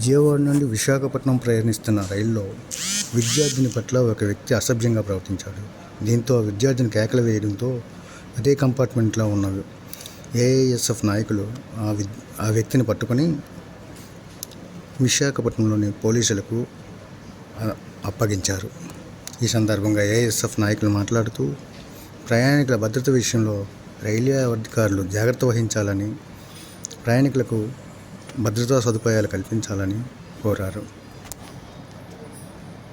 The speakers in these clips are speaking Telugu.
విజయవాడ నుండి విశాఖపట్నం ప్రయాణిస్తున్న రైల్లో విద్యార్థిని పట్ల ఒక వ్యక్తి అసభ్యంగా ప్రవర్తించాడు. దీంతో ఆ విద్యార్థిని కేకలు వేయడంతో అదే కంపార్ట్మెంట్లో ఉన్న ఏఐఎస్ఎఫ్ నాయకులు ఆ వ్యక్తిని పట్టుకొని విశాఖపట్నంలోని పోలీసులకు అప్పగించారు. ఈ సందర్భంగా ఏఐఎస్ఎఫ్ నాయకులు మాట్లాడుతూ ప్రయాణికుల భద్రత విషయంలో రైల్వే అధికారులు జాగ్రత్త వహించాలని, ప్రయాణికులకు భద్రతా సదుపాయాలు కల్పించాలని కోరారు.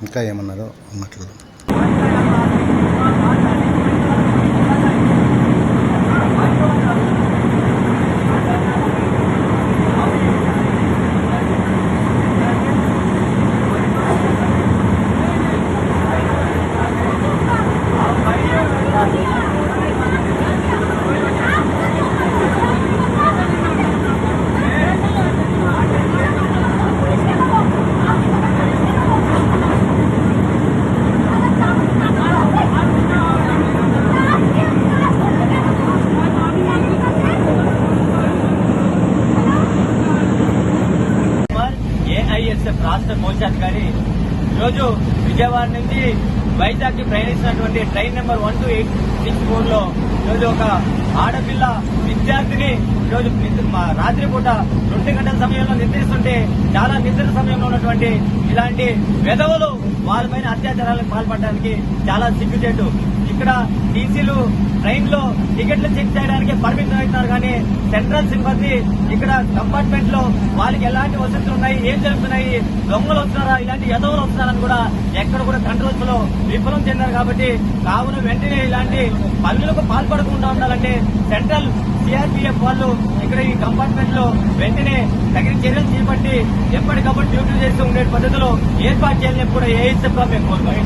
ఇంకా ఏమన్నారో మాట్లాడదాం. ఏఐఎస్ఎఫ్ రాష్ట్ర కోశాధికారి ఈరోజు విజయవాడ నుంచి వైజాగ్కి ప్రయాణిస్తున్నటువంటి ట్రైన్ నెంబర్ 12864 లో ఈరోజు ఒక ఆడపిల్ల విద్యార్థిని ఈరోజు రాత్రిపూట 2 గంటల సమయంలో నిద్రిస్తుంటే చాలా నిద్ర సమయంలో ఉన్నటువంటి ఇలాంటి వెధవలు వాళ్ళపైన అత్యాచారాలకు పాల్పడడానికి చాలా సిగ్గుచేటు. ఇక్కడ టీసీలు ట్రైన్ లో టికెట్లు చెక్ చేయడానికి పర్మిషన్ అవుతున్నారు, కానీ సెంట్రల్ సిబ్బంది ఇక్కడ కంపార్ట్మెంట్ లో వాళ్ళకి ఎలాంటి వసతులు ఉన్నాయి, ఏం జరుగుతున్నాయి, దొంగలు వస్తున్నారా, ఇలాంటి ఎదవలు వస్తున్నారని కూడా ఎక్కడ కూడా కంట్రోల్స్ లో విఫలం చెందారు. కాబట్టి కావున వెంటనే ఇలాంటి పనులకు పాల్పడకుండా ఉండాలంటే సెంట్రల్ సిఆర్పీఎఫ్ వాళ్ళు ఇక్కడ ఈ కంపార్ట్మెంట్ లో వెంటనే తగిన చర్యలు చేపట్టి ఎప్పటికప్పుడు డ్యూటీ చేస్తూ ఉండే పద్ధతిలో ఏర్పాటు చేయాలని కూడా ఏఐఎస్ఎఫ్ గా మేము కోరుతాం.